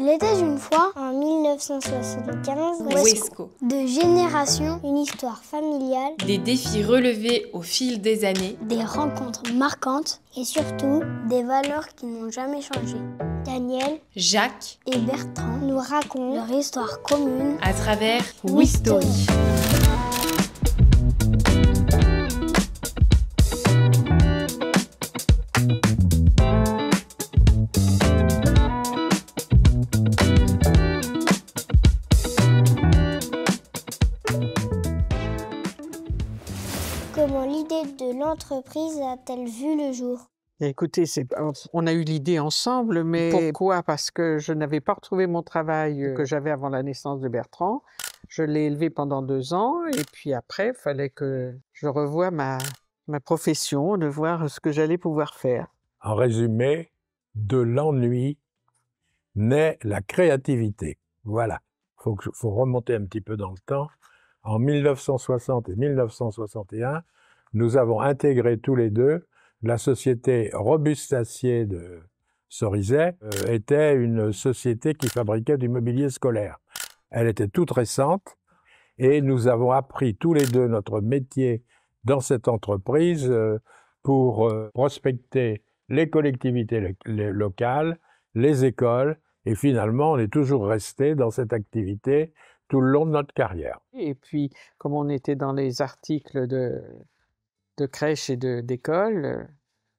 Il était une fois, en 1975, Wesco. De génération, une histoire familiale, Des défis relevés au fil des années. des rencontres marquantes et surtout des valeurs qui n'ont jamais changé. Daniel Jacques et Bertrand nous racontent leur histoire commune à travers WeStory. Comment l'idée de l'entreprise a-t-elle vu le jour? Écoutez, on a eu l'idée ensemble, mais pourquoi? Parce que je n'avais pas retrouvé mon travail que j'avais avant la naissance de Bertrand. Je l'ai élevé pendant 2 ans, et puis après, il fallait que je revoie ma profession, de voir ce que j'allais pouvoir faire. En résumé, de l'ennui naît la créativité. Voilà. Faut remonter un petit peu dans le temps. En 1960 et 1961, nous avons intégré tous les deux la société Robustacier de Cerizay. Était une société qui fabriquait du mobilier scolaire. Elle était toute récente et nous avons appris tous les deux notre métier dans cette entreprise pour prospecter les collectivités locales, les écoles, et finalement on est toujours resté dans cette activité tout le long de notre carrière. Et puis, comme on était dans les articles de crèche et d'école,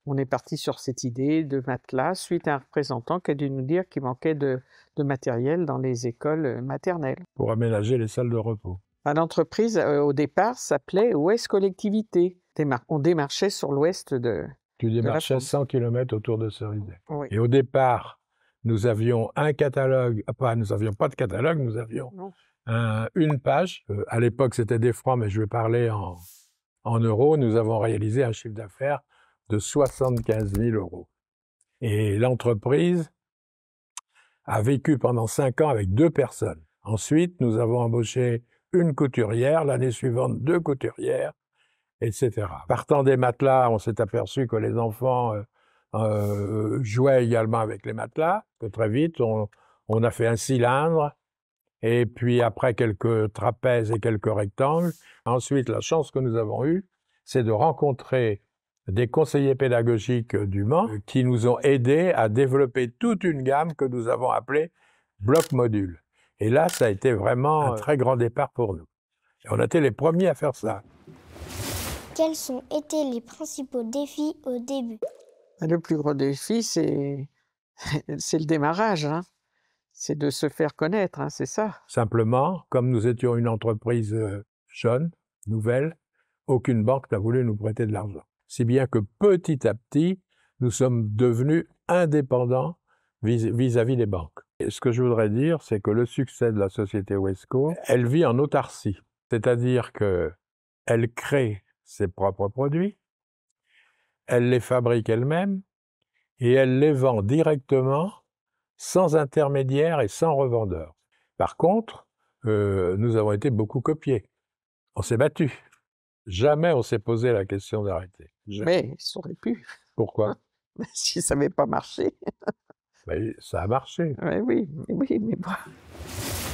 on est parti sur cette idée de matelas suite à un représentant qui a dû nous dire qu'il manquait de matériel dans les écoles maternelles. Pour aménager les salles de repos. L'entreprise, au départ, s'appelait Ouest Collectivité. On démarchait sur l'ouest de Tu démarchais France. 100 km autour de Cerizay. Oui. Et au départ, nous avions un catalogue, nous n'avions pas de catalogue, nous avions une page. À l'époque, c'était des francs, mais je vais parler en euros. Nous avons réalisé un chiffre d'affaires de 75 000 euros. Et l'entreprise a vécu pendant 5 ans avec 2 personnes. Ensuite, nous avons embauché une couturière, l'année suivante 2 couturières, etc. Partant des matelas, on s'est aperçu que les enfants jouaient également avec les matelas, que très vite, on a fait un cylindre, et puis après quelques trapèzes et quelques rectangles. Ensuite, la chance que nous avons eue, c'est de rencontrer des conseillers pédagogiques du Mans qui nous ont aidés à développer toute une gamme que nous avons appelée bloc module. Et là, ça a été vraiment un très grand départ pour nous. Et on a été les premiers à faire ça. Quels ont été les principaux défis au début? Le plus gros défi, c'est le démarrage, hein. C'est de se faire connaître, hein, c'est ça. Simplement, comme nous étions une entreprise jeune, nouvelle, aucune banque n'a voulu nous prêter de l'argent. Si bien que petit à petit, nous sommes devenus indépendants vis-à-vis des banques. Et ce que je voudrais dire, c'est que le succès de la société Wesco, elle vit en autarcie. C'est-à-dire qu'elle crée ses propres produits, elle les fabrique elle-même et elle les vend directement, sans intermédiaire et sans revendeur. Par contre, nous avons été beaucoup copiés. On s'est battus. Jamais on s'est posé la question d'arrêter. Mais ça aurait pu. Pourquoi? Si ça n'avait pas marché. Ben, ça a marché. Oui, mais bon.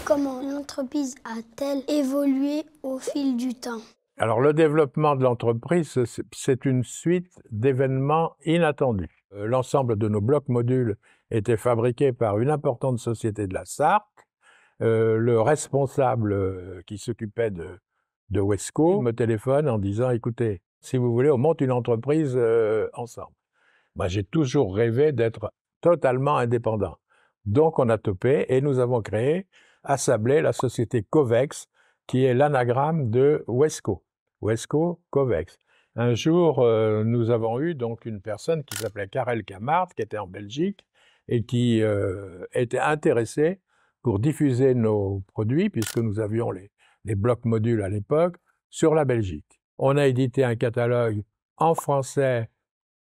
Comment l'entreprise a-t-elle évolué au fil du temps? Alors, le développement de l'entreprise, c'est une suite d'événements inattendus. L'ensemble de nos blocs modules était fabriqué par une importante société de la Sarthe. Le responsable qui s'occupait de Wesco me téléphone en disant « Écoutez, si vous voulez, on monte une entreprise ensemble. » Moi, j'ai toujours rêvé d'être totalement indépendant. Donc, on a topé et nous avons créé à Sablé la société Covex, qui est l'anagramme de Wesco. Wesco Covex. Un jour, nous avons eu donc une personne qui s'appelait Karel Kamart, qui était en Belgique et qui était intéressée pour diffuser nos produits, puisque nous avions les blocs modules à l'époque, sur la Belgique. On a édité un catalogue en français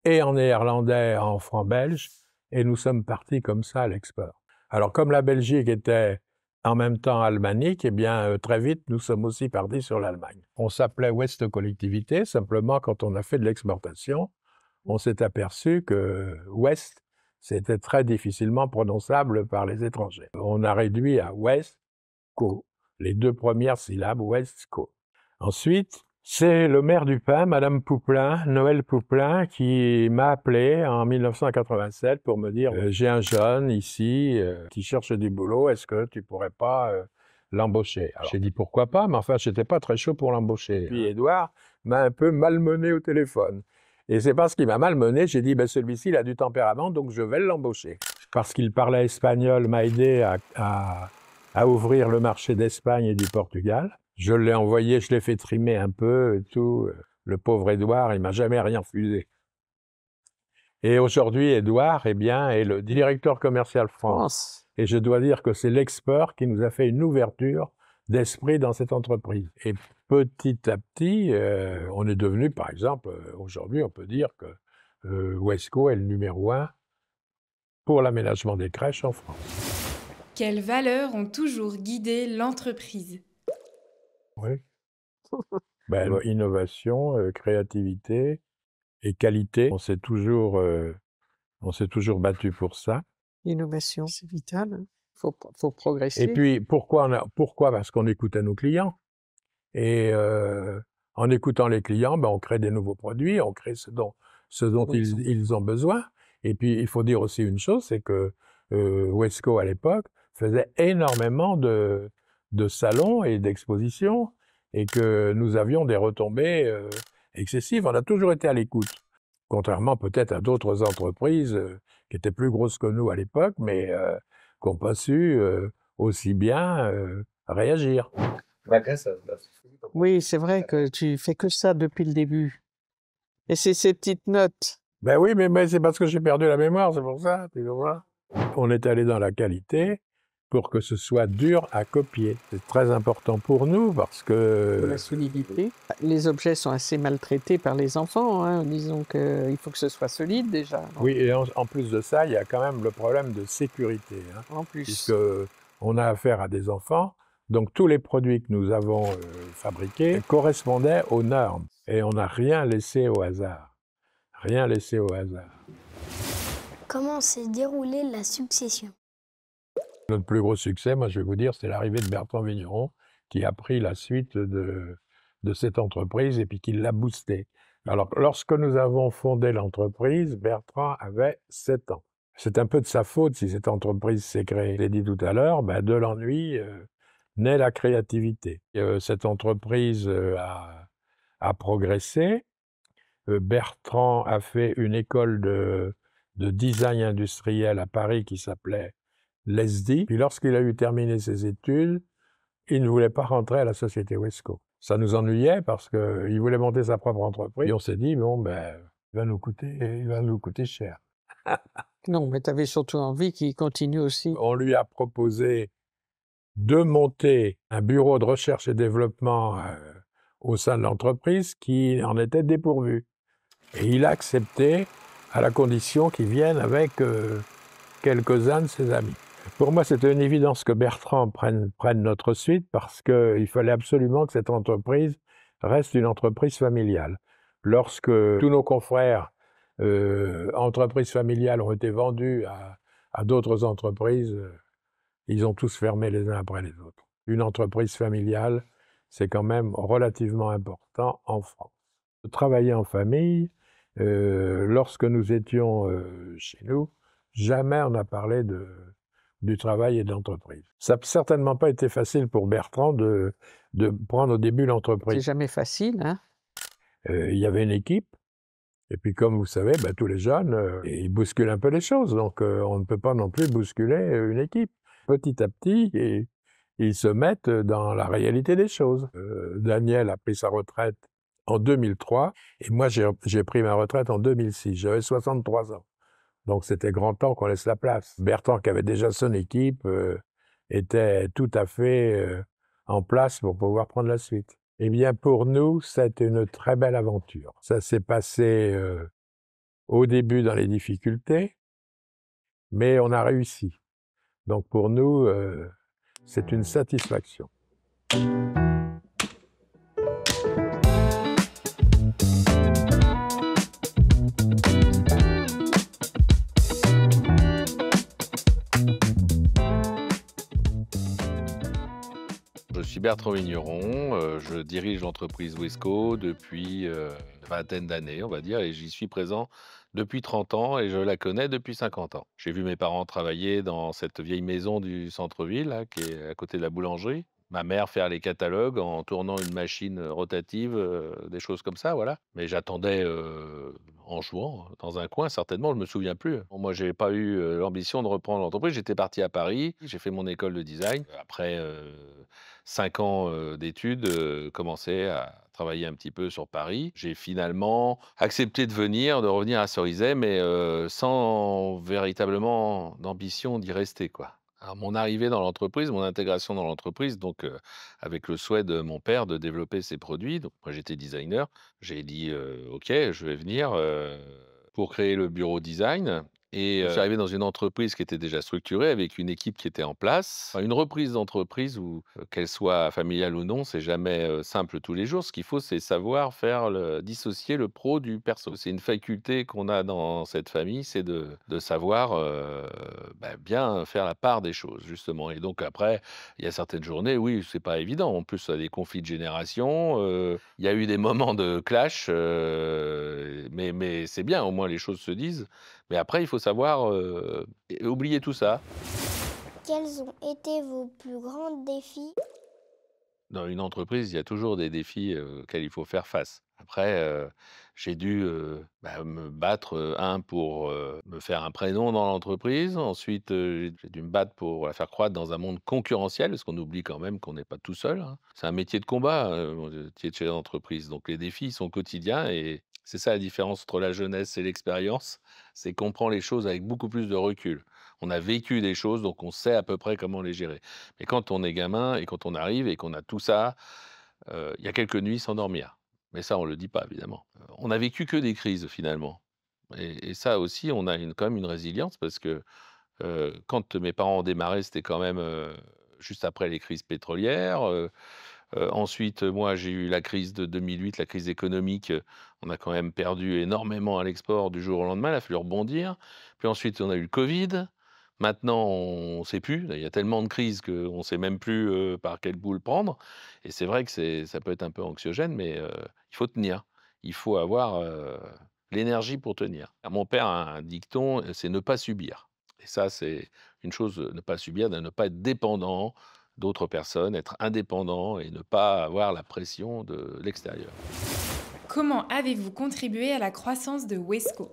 et en néerlandais, en franc belge, et nous sommes partis comme ça à l'export. Alors, comme la Belgique était en même temps alémanique, eh bien, très vite, nous sommes aussi partis sur l'Allemagne. On s'appelait Ouest Collectivité, simplement, quand on a fait de l'exportation, on s'est aperçu que Ouest c'était très difficilement prononçable par les étrangers. On a réduit à Westco, les 2 premières syllabes, Westco. Ensuite, c'est le maire du Pin, Madame Pouplin, Noël Pouplin, qui m'a appelé en 1987 pour me dire « J'ai un jeune ici qui cherche du boulot, est-ce que tu pourrais pas l'embaucher ?» Alors j'ai dit « Pourquoi pas ?» mais enfin, j'étais pas très chaud pour l'embaucher. Puis Édouard m'a un peu malmené au téléphone. Et c'est parce qu'il m'a malmené, j'ai dit ben, « Celui-ci, il a du tempérament, donc je vais l'embaucher. » Parce qu'il parlait espagnol, m'a aidé à ouvrir le marché d'Espagne et du Portugal. Je l'ai envoyé, je l'ai fait trimer un peu et tout. Le pauvre Édouard, il m'a jamais rien refusé. Et aujourd'hui, Édouard, eh bien, est le directeur commercial France. Et je dois dire que c'est l'expert qui nous a fait une ouverture d'esprit dans cette entreprise. Et petit à petit, on est devenu, par exemple, aujourd'hui, on peut dire que Westco est le numéro 1 pour l'aménagement des crèches en France. Quelles valeurs ont toujours guidé l'entreprise? Oui. Innovation, créativité et qualité. On s'est toujours battu pour ça. Innovation, c'est vital. Hein. Faut progresser. Et puis, pourquoi? Parce qu'on écoutait nos clients. Et en écoutant les clients, ben, on crée des nouveaux produits, on crée ce dont ils ont besoin. Et puis, il faut dire aussi une chose, c'est que Westco, à l'époque, faisait énormément de salons et d'expositions et que nous avions des retombées excessives. On a toujours été à l'écoute, contrairement peut-être à d'autres entreprises qui étaient plus grosses que nous à l'époque, mais qui n'ont pas su aussi bien réagir. Oui, c'est vrai que tu fais que ça depuis le début. Et c'est ces petites notes. Ben oui, mais c'est parce que j'ai perdu la mémoire, c'est pour ça, tu vois. On est allé dans la qualité pour que ce soit dur à copier. C'est très important pour nous parce que... La solidité. Les objets sont assez maltraités par les enfants, hein. Disons qu'il faut que ce soit solide déjà. Non? Oui, et en plus de ça, il y a quand même le problème de sécurité. Hein, en plus. Puisqu'on a affaire à des enfants, donc tous les produits que nous avons fabriqués correspondaient aux normes. Et on n'a rien laissé au hasard. Rien laissé au hasard. Comment s'est déroulée la succession? Notre plus gros succès, moi je vais vous dire, c'est l'arrivée de Bertrand Vigneron qui a pris la suite de cette entreprise et puis qui l'a boostée. Alors, lorsque nous avons fondé l'entreprise, Bertrand avait 7 ans. C'est un peu de sa faute si cette entreprise s'est créée. Je l'ai dit tout à l'heure, ben, de l'ennui naît la créativité. Cette entreprise a progressé. Bertrand a fait une école de design industriel à Paris qui s'appelait l'ESDI. Puis lorsqu'il a eu terminé ses études, il ne voulait pas rentrer à la société Westco. Ça nous ennuyait parce qu'il voulait monter sa propre entreprise. Et on s'est dit, bon, ben, il va nous coûter cher. Non, mais tu avais surtout envie qu'il continue aussi. On lui a proposé de monter un bureau de recherche et développement au sein de l'entreprise qui en était dépourvu. Et il a accepté à la condition qu'il vienne avec quelques-uns de ses amis. Pour moi, c'était une évidence que Bertrand prenne notre suite parce qu'il fallait absolument que cette entreprise reste une entreprise familiale. Lorsque tous nos confrères entreprises familiales ont été vendus à d'autres entreprises, ils ont tous fermé les uns après les autres. Une entreprise familiale, c'est quand même relativement important en France. Travailler en famille, lorsque nous étions chez nous, jamais on n'a parlé du travail et de l'entreprise. Ça n'a certainement pas été facile pour Bertrand de prendre au début l'entreprise. C'est jamais facile, hein? Il y avait une équipe, et puis comme vous savez, ben, tous les jeunes, ils bousculent un peu les choses, donc on ne peut pas non plus bousculer une équipe. Petit à petit, ils se mettent dans la réalité des choses. Daniel a pris sa retraite en 2003, et moi j'ai pris ma retraite en 2006, j'avais 63 ans. Donc c'était grand temps qu'on laisse la place. Bertrand, qui avait déjà son équipe, était tout à fait en place pour pouvoir prendre la suite. Eh bien pour nous, c'était une très belle aventure. Ça s'est passé au début dans les difficultés, mais on a réussi. Donc pour nous, c'est une satisfaction. suis Bertrand Vigneron, je dirige l'entreprise Wesco depuis une vingtaine d'années, on va dire, et j'y suis présent depuis 30 ans et je la connais depuis 50 ans. J'ai vu mes parents travailler dans cette vieille maison du centre-ville, là, qui est à côté de la boulangerie. Ma mère faire les catalogues en tournant une machine rotative, des choses comme ça, voilà. Mais j'attendais en jouant dans un coin, certainement, je me souviens plus. Bon, moi, j'ai pas eu l'ambition de reprendre l'entreprise. J'étais parti à Paris, j'ai fait mon école de design. Après 5 ans d'études, commencé à travailler un petit peu sur Paris. J'ai finalement accepté de venir, de revenir à Cerizay, mais sans véritablement d'ambition d'y rester, quoi. Alors mon arrivée dans l'entreprise, mon intégration dans l'entreprise, donc avec le souhait de mon père de développer ses produits, donc moi j'étais designer, j'ai dit: «OK, je vais venir, pour créer le bureau design». Et je suis arrivé dans une entreprise qui était déjà structurée, avec une équipe qui était en place. Enfin, une reprise d'entreprise ou qu'elle soit familiale ou non, c'est jamais, simple tous les jours. Ce qu'il faut, c'est savoir faire dissocier le pro du perso. C'est une faculté qu'on a dans cette famille, c'est de savoir, bien faire la part des choses, justement. Et donc après, il y a certaines journées, oui, c'est pas évident. En plus, il y a des conflits de génération, il y a eu des moments de clash, mais c'est bien, au moins les choses se disent. Mais après, il faut savoir, oublier tout ça. Quels ont été vos plus grands défis? Dans une entreprise, il y a toujours des défis, auxquels il faut faire face. Après, j'ai dû, me battre, pour, me faire un prénom dans l'entreprise. Ensuite, j'ai dû me battre pour la faire croître dans un monde concurrentiel, parce qu'on oublie quand même qu'on n'est pas tout seul, hein. C'est un métier de combat, le métier de chef d'entreprise. Donc les défis, ils sont quotidiens et c'est ça la différence entre la jeunesse et l'expérience, c'est qu'on prend les choses avec beaucoup plus de recul. On a vécu des choses, donc on sait à peu près comment les gérer. Mais quand on est gamin et quand on arrive et qu'on a tout ça, il y a quelques nuits sans dormir. Mais ça, on le dit pas évidemment. On n'a vécu que des crises finalement et ça aussi, on a quand même une résilience parce que, quand mes parents ont démarré, c'était quand même, juste après les crises pétrolières, ensuite, moi, j'ai eu la crise de 2008, la crise économique, on a quand même perdu énormément à l'export du jour au lendemain, il a fallu rebondir. Puis ensuite, on a eu le covid. Maintenant, on ne sait plus, il y a tellement de crises qu'on ne sait même plus, par quelle boule prendre et c'est vrai que ça peut être un peu anxiogène, mais il faut tenir. Il faut avoir, l'énergie pour tenir. Mon père a un dicton, c'est: «Ne pas subir» et ça, c'est une chose, ne pas subir, de ne pas être dépendant d'autres personnes, être indépendant et ne pas avoir la pression de l'extérieur. Comment avez-vous contribué à la croissance de Wesco?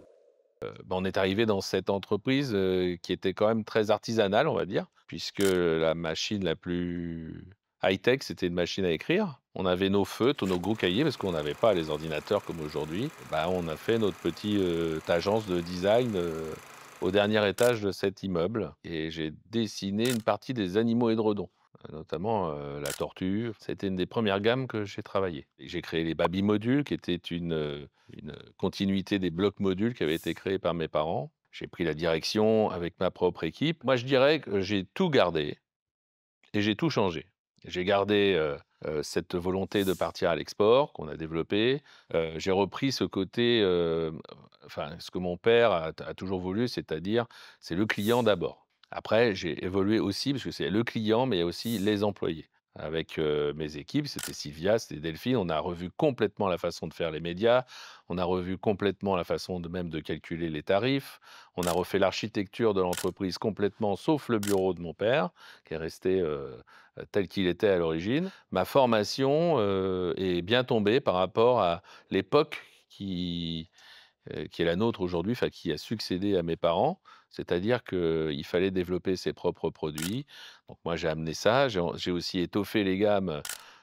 On est arrivé dans cette entreprise, qui était quand même très artisanale, on va dire, puisque la machine la plus high-tech, c'était une machine à écrire. On avait nos feutres, nos gros cahiers, parce qu'on n'avait pas les ordinateurs comme aujourd'hui. Bah, on a fait notre petite agence de design, au dernier étage de cet immeuble et j'ai dessiné une partie des animaux édredons, notamment, la tortue. C'était une des premières gammes que j'ai travaillées et j'ai créé les Baby Modules qui étaient une continuité des blocs modules qui avaient été créés par mes parents. J'ai pris la direction avec ma propre équipe. Moi, je dirais que j'ai tout gardé et j'ai tout changé. J'ai gardé, cette volonté de partir à l'export qu'on a développée. J'ai repris ce côté, ce que mon père a toujours voulu, c'est-à-dire, c'est le client d'abord. Après, j'ai évolué aussi parce que c'est le client, mais il y a aussi les employés. Avec, mes équipes, c'était Sylvia, c'était Delphine, on a revu complètement la façon de faire les médias, on a revu complètement la façon de calculer les tarifs, on a refait l'architecture de l'entreprise complètement, sauf le bureau de mon père, qui est resté, tel qu'il était à l'origine. Ma formation, est bien tombée par rapport à l'époque qui est la nôtre aujourd'hui, enfin qui a succédé à mes parents. C'est-à-dire qu'il fallait développer ses propres produits. Donc moi, j'ai amené ça. J'ai aussi étoffé les gammes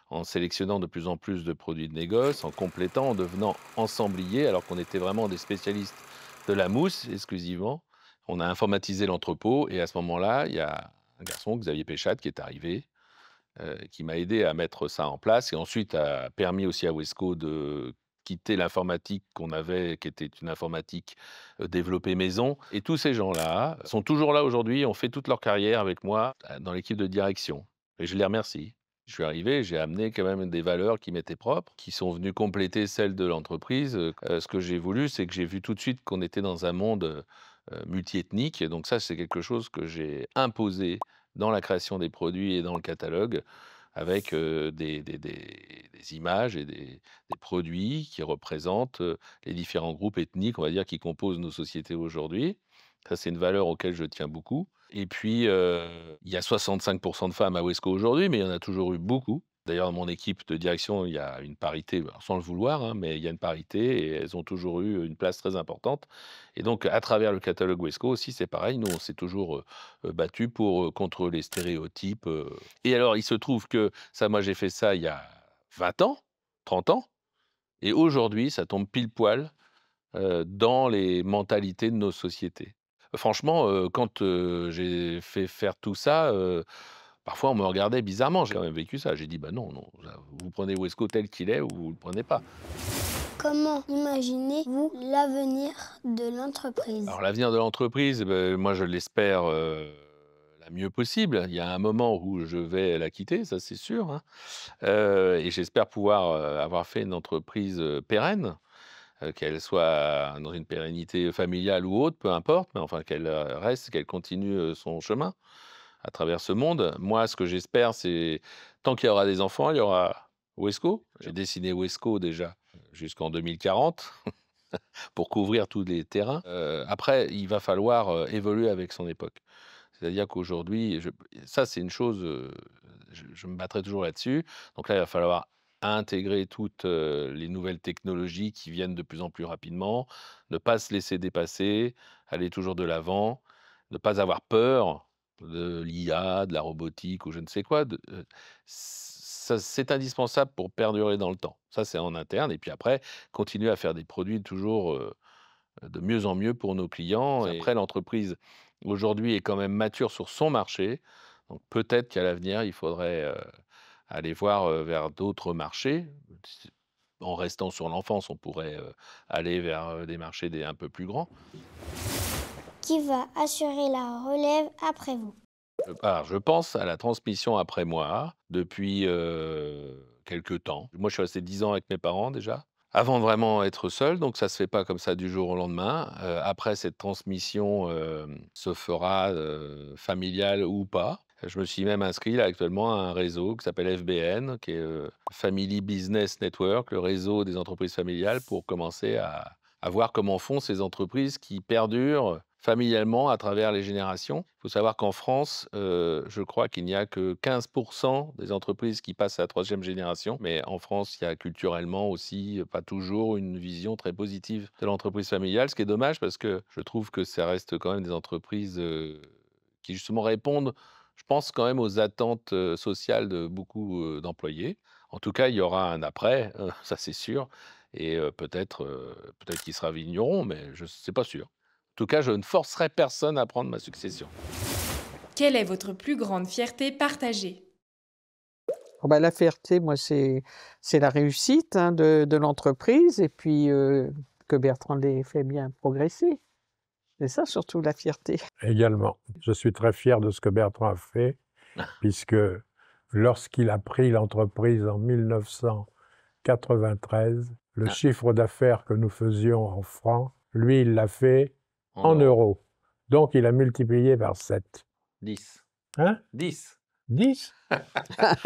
en sélectionnant de plus en plus de produits de négoce, en complétant, en devenant ensemblier, alors qu'on était vraiment des spécialistes de la mousse exclusivement. On a informatisé l'entrepôt et à ce moment-là, il y a un garçon, Xavier Péchat, qui est arrivé, qui m'a aidé à mettre ça en place et ensuite a permis aussi à Wesco de quitter l'informatique qu'on avait, qui était une informatique, développée maison et tous ces gens-là sont toujours là aujourd'hui, ont fait toute leur carrière avec moi, dans l'équipe de direction et je les remercie. Je suis arrivé, j'ai amené quand même des valeurs qui m'étaient propres, qui sont venues compléter celles de l'entreprise. Ce que j'ai voulu, c'est que j'ai vu tout de suite qu'on était dans un monde, multiethnique et donc ça, c'est quelque chose que j'ai imposé dans la création des produits et dans le catalogue. avec des images et des produits qui représentent les différents groupes ethniques, on va dire, qui composent nos sociétés aujourd'hui. Ça, c'est une valeur auquel je tiens beaucoup. Et puis, il y a 65% de femmes à Wesco aujourd'hui, mais il y en a toujours eu beaucoup. D'ailleurs, dans mon équipe de direction, il y a une parité, alors sans le vouloir, hein, mais il y a une parité et elles ont toujours eu une place très importante. Et donc, à travers le catalogue Wesco aussi, c'est pareil. Nous, on s'est toujours battu contre les stéréotypes. Et alors, il se trouve que ça, moi, j'ai fait ça il y a 20 ans, 30 ans. Et aujourd'hui, ça tombe pile poil dans les mentalités de nos sociétés. Franchement, quand j'ai fait faire tout ça, parfois on me regardait bizarrement. J'ai quand même vécu ça. J'ai dit: «Bah non, non, vous prenez Wesco tel qu'il est ou vous le prenez pas». Comment imaginez-vous l'avenir de l'entreprise? Alors l'avenir de l'entreprise, moi je l'espère, la mieux possible. Il y a un moment où je vais la quitter, ça c'est sûr, hein, et j'espère pouvoir, avoir fait une entreprise, pérenne. Qu'elle soit dans une pérennité familiale ou autre, peu importe, mais enfin qu'elle, reste, qu'elle continue, son chemin à travers ce monde. Moi, ce que j'espère, c'est tant qu'il y aura des enfants, il y aura Wesco. J'ai dessiné Wesco déjà jusqu'en 2040 pour couvrir tous les terrains. Après, il va falloir, évoluer avec son époque. C'est-à-dire qu'aujourd'hui, ça c'est une chose, je me battrai toujours là-dessus. Donc là, il va falloir intégrer toutes, les nouvelles technologies qui viennent de plus en plus rapidement, ne pas se laisser dépasser, aller toujours de l'avant, ne pas avoir peur de l'IA, de la robotique ou je ne sais quoi, ça c'est indispensable pour perdurer dans le temps. Ça, c'est en interne et puis après, continuer à faire des produits toujours, de mieux en mieux pour nos clients. Et après, l'entreprise, aujourd'hui, est quand même mature sur son marché. Donc peut-être qu'à l'avenir, il faudrait, aller voir, vers d'autres marchés. En restant sur l'enfance, on pourrait, aller vers, des marchés un peu plus grands. Qui va assurer la relève après vous? Alors je pense à la transmission après moi depuis, quelque temps. Moi, je suis resté 10 ans avec mes parents déjà. Avant de vraiment être seul, donc ça se fait pas comme ça du jour au lendemain. Après cette transmission, se fera, familiale ou pas. Je me suis même inscrit là actuellement à un réseau qui s'appelle FBN, qui est, Family Business Network, le réseau des entreprises familiales pour commencer à voir comment font ces entreprises qui perdurent familialement à travers les générations. Il faut savoir qu'en France, je crois qu'il n'y a que 15% des entreprises qui passent à la 3e génération. Mais en France, il y a culturellement aussi pas toujours une vision très positive de l'entreprise familiale, ce qui est dommage parce que je trouve que ça reste quand même des entreprises qui justement répondent, je pense quand même aux attentes sociales de beaucoup d'employés. En tout cas, il y aura un après, ça c'est sûr. Et peut-être qu'il sera vigneron, mais je sais pas sûr. En tout cas, je ne forcerai personne à prendre ma succession. Quelle est votre plus grande fierté partagée? Oh bah, la fierté, moi, c'est la réussite, hein, de l'entreprise et puis que Bertrand l'ait fait bien progresser. C'est ça surtout la fierté. Également, je suis très fier de ce que Bertrand a fait, puisque lorsqu'il a pris l'entreprise en 1993, le chiffre d'affaires que nous faisions en francs, lui, il l'a fait en euros. Donc, il a multiplié par 7. 10. Hein? 10. 10?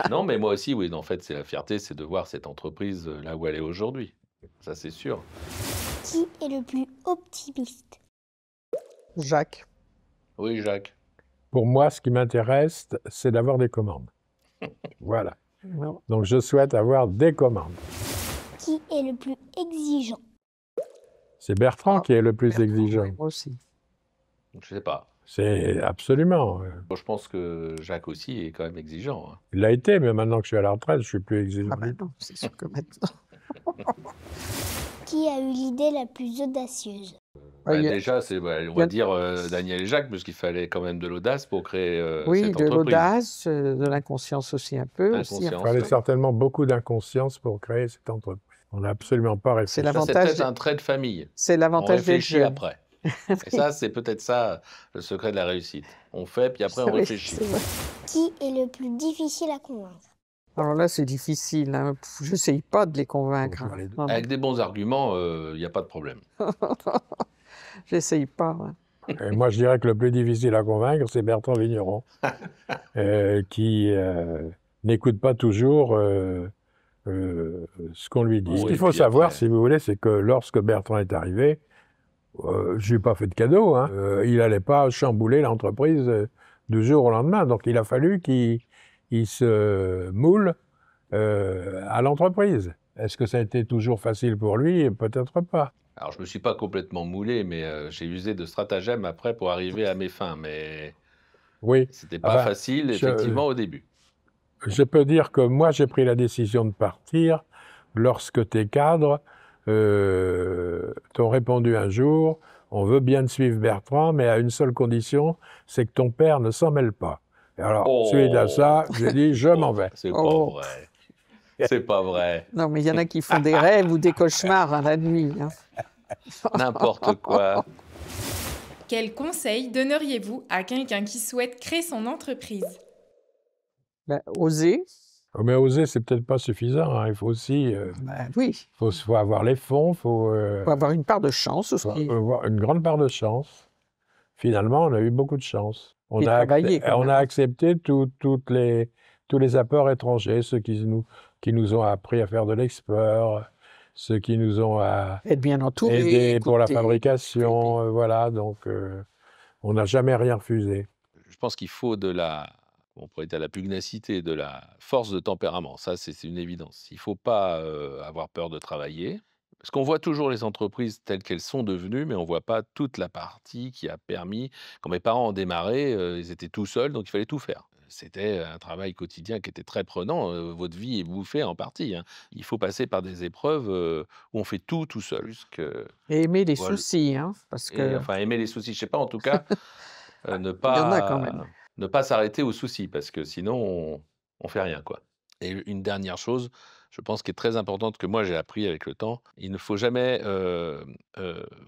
Non, mais moi aussi, oui. En fait, c'est la fierté, c'est de voir cette entreprise là où elle est aujourd'hui. Ça, c'est sûr. Qui est le plus optimiste? Jacques. Oui, Jacques. Pour moi, ce qui m'intéresse, c'est d'avoir des commandes. Voilà. Non. Donc, je souhaite avoir des commandes. Qui est le plus exigeant? C'est Bertrand qui est le plus Bertrand, exigeant. oui, moi aussi. Je sais pas. C'est absolument. Je pense que Jacques aussi est quand même exigeant. Hein. Il l'a été, mais maintenant que je suis à la retraite, je suis plus exigeant. Ah ben non, c'est sûr que maintenant. Qui a eu l'idée la plus audacieuse? Il y a- Déjà, on va dire Daniel et Jacques, parce qu'il fallait quand même de l'audace pour créer oui, cette de entreprise. l'audace, de l'inconscience aussi un peu. Aussi, Inconscience. Il fallait Oui. certainement beaucoup d'inconscience pour créer cette entreprise. On n'a absolument pas réfléchi. C'est Ça, c'est l'avantage. peut-être un trait de famille. C'est On l'avantage des réfléchit jeunes. après. Et ça, c'est peut-être ça, le secret de la réussite. On fait, puis après, on Oui, réfléchit. c'est vrai. Qui est le plus difficile à convaincre? Alors là, c'est difficile. Hein. Je n'essaye pas de les convaincre. Faut faire les deux. Non, non. Avec des bons arguments, il n'y a pas de problème. J'essaye pas. Hein. Et moi, je dirais que le plus difficile à convaincre, c'est Bertrand Vigneron, qui n'écoute pas toujours ce qu'on lui dit. Oui, Ce qu'il faut puis savoir, après- si vous voulez, c'est que lorsque Bertrand est arrivé, je lui ai pas fait de cadeau, hein. Il n'allait pas chambouler l'entreprise du jour au lendemain. Donc il a fallu qu'il se moule à l'entreprise. Est-ce que ça a été toujours facile pour lui? Peut-être pas. Alors, je me suis pas complètement moulé, mais j'ai usé de stratagèmes après pour arriver à mes fins. Mais Oui. c'était pas Enfin, facile, effectivement, au début. Je peux dire que moi, j'ai pris la décision de partir lorsque tes cadres t'ont répondu un jour, on veut bien te suivre Bertrand, mais à une seule condition, c'est que ton père ne s'en mêle pas. Et alors, suite à ça, j'ai dit, je m'en vais. C'est Oh. pas vrai. C'est pas vrai. Non, mais il y en a qui font des rêves ou des cauchemars à la nuit. Hein. N'importe quoi. Quel conseil donneriez-vous à quelqu'un qui souhaite créer son entreprise? Ben, oser. Mais oser, c'est peut-être pas suffisant, hein. Il faut aussi Oui, faut avoir les fonds, il faut avoir une part de chance aussi. avoir une grande part de chance. Finalement, on a eu beaucoup de chance. On Et a, travailler, quand on même. a accepté tous les apports étrangers, ceux qui nous ont appris à faire de l'export, ceux qui nous ont Être bien entouré. aidés pour la écouter. fabrication, voilà. Donc, on n'a jamais rien refusé. Je pense qu'il faut on pourrait dire la pugnacité, de la force de tempérament. Ça, c'est une évidence. Il ne faut pas avoir peur de travailler. Parce qu'on voit toujours les entreprises telles qu'elles sont devenues, mais on ne voit pas toute la partie qui a permis. Quand mes parents ont démarré, ils étaient tout seuls, donc il fallait tout faire. C'était un travail quotidien qui était très prenant. Votre vie est bouffée en partie, hein. Il faut passer par des épreuves où on fait tout seul. Et aimer les Voilà. soucis, hein, parce que Enfin, aimer les soucis, je ne sais pas, en tout cas, ne il y en a quand même. pas s'arrêter aux soucis, parce que sinon, on fait rien, quoi. Et une dernière chose, je pense, qui est très importante, que moi j'ai appris avec le temps, il ne faut jamais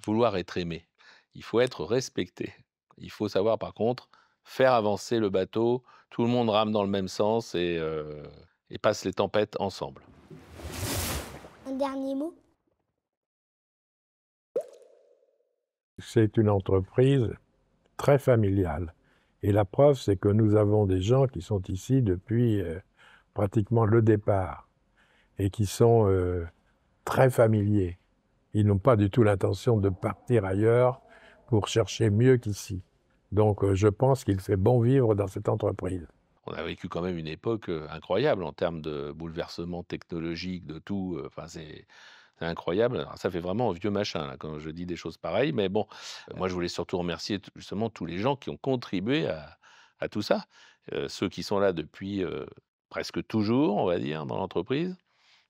vouloir être aimé. Il faut être respecté. Il faut savoir, par contre, faire avancer le bateau. Tout le monde rame dans le même sens et passe les tempêtes ensemble. Un dernier mot? C'est une entreprise très familiale. Et la preuve, c'est que nous avons des gens qui sont ici depuis pratiquement le départ et qui sont très familiers. Ils n'ont pas du tout l'intention de partir ailleurs pour chercher mieux qu'ici. Donc, je pense qu'il fait bon vivre dans cette entreprise. On a vécu quand même une époque incroyable en termes de bouleversement technologique, de tout. Enfin, c'est incroyable. Alors, ça fait vraiment un vieux machin là, quand je dis des choses pareilles. Mais bon, moi, je voulais surtout remercier justement tous les gens qui ont contribué à tout ça. Ceux qui sont là depuis presque toujours, on va dire, dans l'entreprise.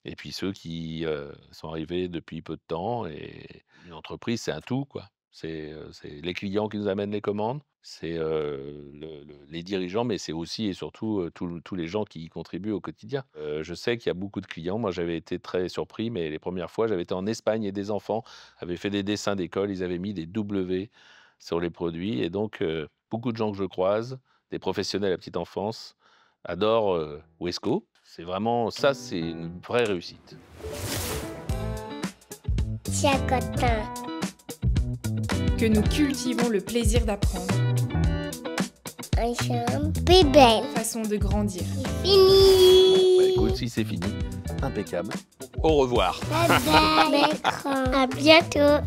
Et puis ceux qui sont arrivés depuis peu de temps. Et une entreprise, c'est un tout, quoi. C'est les clients qui nous amènent les commandes, c'est les dirigeants, mais c'est aussi et surtout tous les gens qui y contribuent au quotidien. Je sais qu'il y a beaucoup de clients. Moi, j'avais été très surpris, mais les premières fois, j'avais été en Espagne et des enfants avaient fait des dessins d'école. Ils avaient mis des W sur les produits. Et donc, beaucoup de gens que je croise, des professionnels à petite enfance, adorent Wesco. C'est vraiment ça, c'est une vraie réussite. Tiens, cotin. Que nous cultivons le plaisir d'apprendre. Un champ bébé. Façon de grandir. Fini. Bah, écoute, si c'est fini, impeccable. Au revoir. Bye bye. À bientôt.